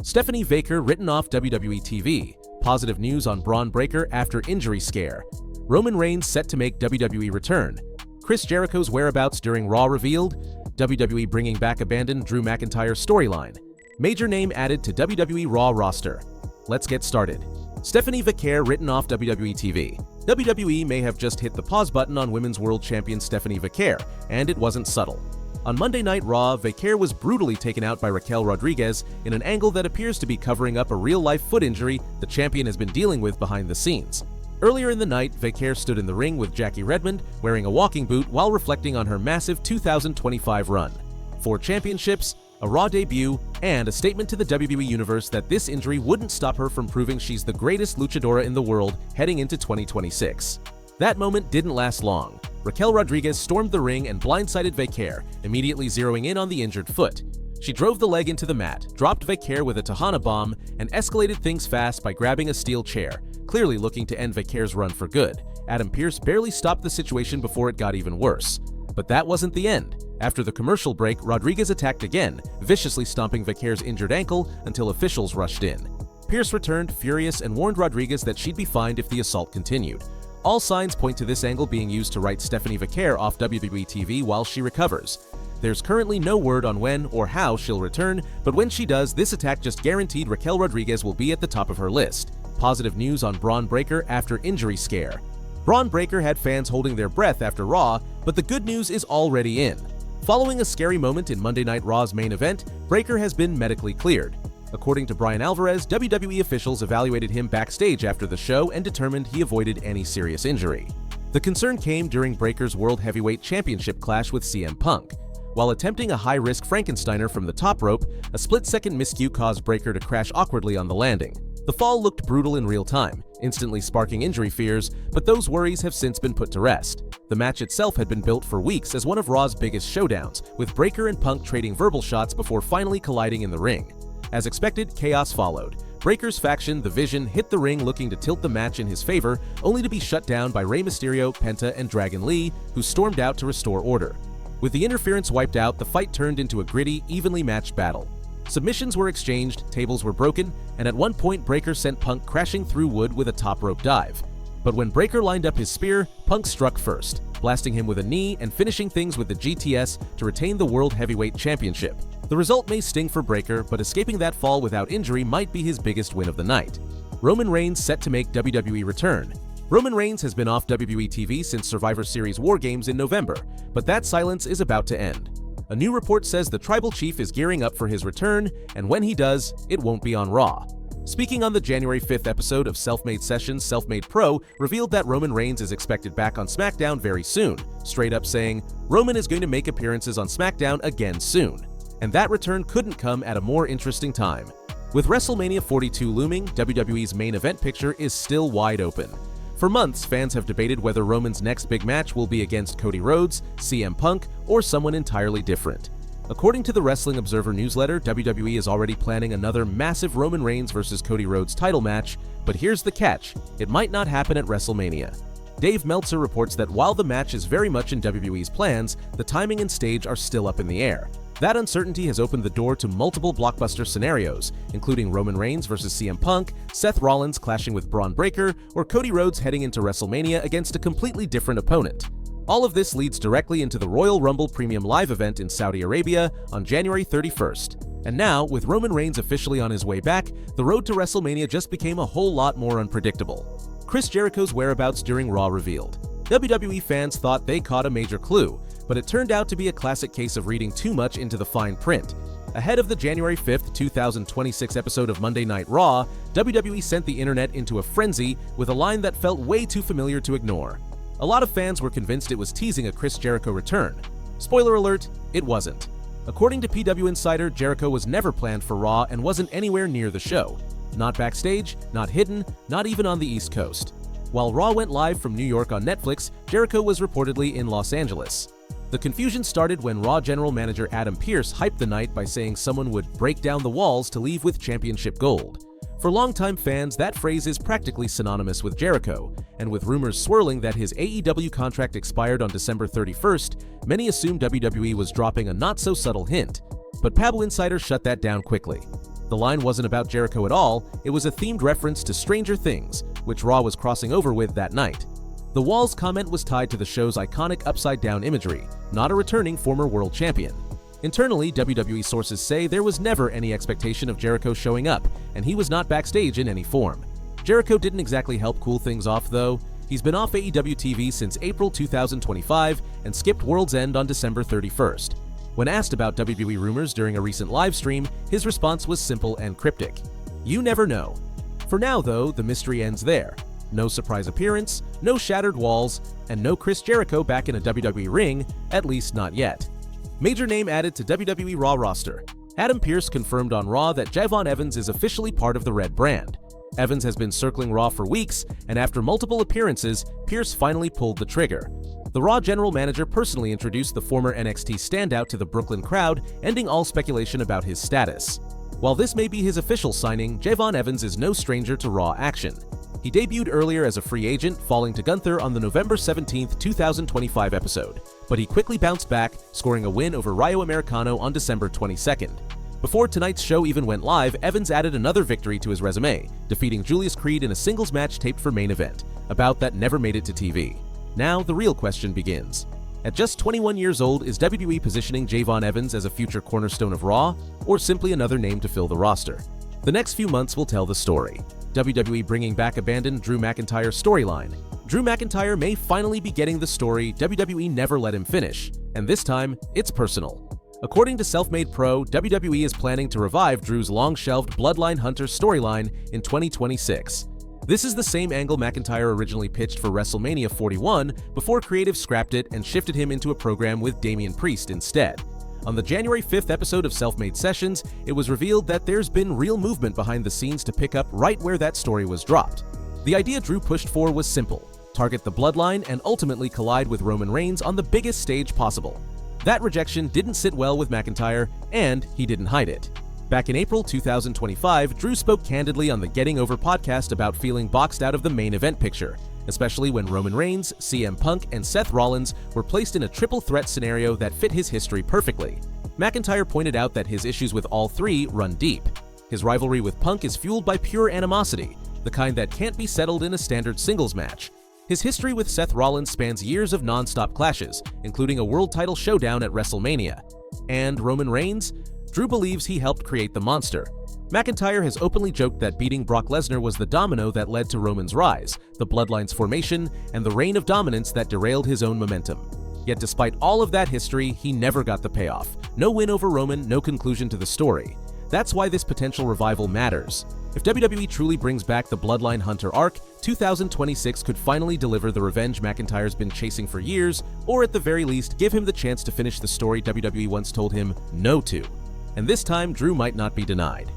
Stephanie Vaquer written off WWE TV. Positive news on Bron Breakker after injury scare. Roman Reigns set to make WWE Return. Chris Jericho's whereabouts during Raw revealed. WWE bringing back abandoned Drew McIntyre storyline. Major name added to WWE Raw roster. Let's get started. Stephanie Vaquer written off WWE TV. WWE may have just hit the pause button on Women's World Champion Stephanie Vaquer, and it wasn't subtle. On Monday Night Raw, Vaquer was brutally taken out by Raquel Rodriguez in an angle that appears to be covering up a real-life foot injury the champion has been dealing with behind the scenes. Earlier in the night, Vaquer stood in the ring with Jackie Redmond wearing a walking boot while reflecting on her massive 2025 run. 4 championships, a Raw debut, and a statement to the WWE Universe that this injury wouldn't stop her from proving she's the greatest luchadora in the world heading into 2026. That moment didn't last long. Raquel Rodriguez stormed the ring and blindsided Vaquer, immediately zeroing in on the injured foot. She drove the leg into the mat, dropped Vaquer with a Tejana bomb, and escalated things fast by grabbing a steel chair, clearly looking to end Vaquer's run for good. Adam Pearce barely stopped the situation before it got even worse. But that wasn't the end. After the commercial break, Rodriguez attacked again, viciously stomping Vaquer's injured ankle until officials rushed in. Pearce returned furious and warned Rodriguez that she'd be fined if the assault continued. All signs point to this angle being used to write Stephanie Vaquer off WWE TV while she recovers. There's currently no word on when or how she'll return, but when she does, this attack just guaranteed Raquel Rodriguez will be at the top of her list. Positive news on Bron Breakker after injury scare. Bron Breakker had fans holding their breath after Raw, but the good news is already in. Following a scary moment in Monday Night Raw's main event, Breakker has been medically cleared. According to Brian Alvarez, WWE officials evaluated him backstage after the show and determined he avoided any serious injury. The concern came during Breakker's World Heavyweight Championship clash with CM Punk. While attempting a high-risk Frankensteiner from the top rope, a split-second miscue caused Breakker to crash awkwardly on the landing. The fall looked brutal in real time, instantly sparking injury fears, but those worries have since been put to rest. The match itself had been built for weeks as one of Raw's biggest showdowns, with Breakker and Punk trading verbal shots before finally colliding in the ring. As expected, chaos followed. Breakker's faction, The Vision, hit the ring looking to tilt the match in his favor, only to be shut down by Rey Mysterio, Penta, and Dragon Lee, who stormed out to restore order. With the interference wiped out, the fight turned into a gritty, evenly matched battle. Submissions were exchanged, tables were broken, and at one point Breakker sent Punk crashing through wood with a top rope dive. But when Breakker lined up his spear, Punk struck first, blasting him with a knee and finishing things with the GTS to retain the World Heavyweight Championship. The result may sting for Breakker, but escaping that fall without injury might be his biggest win of the night. Roman Reigns set to make WWE Return. Roman Reigns has been off WWE TV since Survivor Series War Games in November, but that silence is about to end. A new report says the Tribal Chief is gearing up for his return, and when he does, it won't be on Raw. Speaking on the January 5th episode of Self-Made Sessions, Self-Made Pro revealed that Roman Reigns is expected back on SmackDown very soon, straight up saying, Roman is going to make appearances on SmackDown again soon. And that return couldn't come at a more interesting time. With WrestleMania 42 looming, WWE's main event picture is still wide open. For months, fans have debated whether Roman's next big match will be against Cody Rhodes, CM Punk, or someone entirely different. According to the Wrestling Observer newsletter, WWE is already planning another massive Roman Reigns vs. Cody Rhodes title match, but here's the catch: it might not happen at WrestleMania. Dave Meltzer reports that while the match is very much in WWE's plans, the timing and stage are still up in the air. That uncertainty has opened the door to multiple blockbuster scenarios, including Roman Reigns vs. CM Punk, Seth Rollins clashing with Bron Breakker, or Cody Rhodes heading into WrestleMania against a completely different opponent. All of this leads directly into the Royal Rumble Premium Live event in Saudi Arabia on January 31st. And now, with Roman Reigns officially on his way back, the road to WrestleMania just became a whole lot more unpredictable. Chris Jericho's whereabouts during Raw revealed. WWE fans thought they caught a major clue, but it turned out to be a classic case of reading too much into the fine print. Ahead of the January 5th, 2026 episode of Monday Night Raw, WWE sent the internet into a frenzy with a line that felt way too familiar to ignore. A lot of fans were convinced it was teasing a Chris Jericho return. Spoiler alert, it wasn't. According to PW Insider, Jericho was never planned for Raw and wasn't anywhere near the show. Not backstage, not hidden, not even on the East Coast. While Raw went live from New York on Netflix, Jericho was reportedly in Los Angeles. The confusion started when Raw general manager Adam Pearce hyped the night by saying someone would break down the walls to leave with championship gold. For longtime fans, that phrase is practically synonymous with Jericho, and with rumors swirling that his AEW contract expired on December 31st, many assumed WWE was dropping a not-so-subtle hint. But Pablo Insider shut that down quickly. The line wasn't about Jericho at all, it was a themed reference to Stranger Things, which Raw was crossing over with that night. The Wall's comment was tied to the show's iconic upside-down imagery, not a returning former world champion. Internally, WWE sources say there was never any expectation of Jericho showing up, and he was not backstage in any form. Jericho didn't exactly help cool things off, though. He's been off AEW TV since April 2025 and skipped World's End on December 31st. When asked about WWE Rumors during a recent live stream, his response was simple and cryptic. "You never know." For now, though, the mystery ends there. No surprise appearance, no shattered walls, and no Chris Jericho back in a WWE ring, at least not yet. Major name added to WWE Raw roster. Adam Pearce confirmed on Raw that Javon Evans is officially part of the Red brand. Evans has been circling Raw for weeks, and after multiple appearances, Pearce finally pulled the trigger. The Raw general manager personally introduced the former NXT standout to the Brooklyn crowd, ending all speculation about his status. While this may be his official signing, Javon Evans is no stranger to Raw action. He debuted earlier as a free agent, falling to Gunther on the November 17, 2025 episode, but he quickly bounced back, scoring a win over Rayo Americano on December 22nd. Before tonight's show even went live, Evans added another victory to his resume, defeating Julius Creed in a singles match taped for Main Event, a bout that never made it to TV. Now, the real question begins. At just 21 years old, is WWE positioning Javon Evans as a future cornerstone of Raw, or simply another name to fill the roster? The next few months will tell the story. WWE bringing back abandoned Drew McIntyre storyline. Drew McIntyre may finally be getting the story WWE never let him finish, and this time, it's personal. According to Selfmade Pro, WWE is planning to revive Drew's long-shelved Bloodline Hunter storyline in 2026. This is the same angle McIntyre originally pitched for WrestleMania 41 before creative scrapped it and shifted him into a program with Damian Priest instead. On the January 5th episode of Selfmade Sessions, it was revealed that there's been real movement behind the scenes to pick up right where that story was dropped. The idea Drew pushed for was simple: target the Bloodline and ultimately collide with Roman Reigns on the biggest stage possible. That rejection didn't sit well with McIntyre, and he didn't hide it. Back in April 2025, Drew spoke candidly on the Getting Over podcast about feeling boxed out of the main event picture, especially when Roman Reigns, CM Punk, and Seth Rollins were placed in a triple threat scenario that fit his history perfectly. McIntyre pointed out that his issues with all three run deep. His rivalry with Punk is fueled by pure animosity, the kind that can't be settled in a standard singles match. His history with Seth Rollins spans years of non-stop clashes, including a world title showdown at WrestleMania. And Roman Reigns? Drew believes he helped create the monster. McIntyre has openly joked that beating Brock Lesnar was the domino that led to Roman's rise, the Bloodline's formation, and the reign of dominance that derailed his own momentum. Yet despite all of that history, he never got the payoff. No win over Roman, no conclusion to the story. That's why this potential revival matters. If WWE truly brings back the Bloodline Hunter arc, 2026 could finally deliver the revenge McIntyre's been chasing for years, or at the very least, give him the chance to finish the story WWE once told him no to. And this time, Drew might not be denied.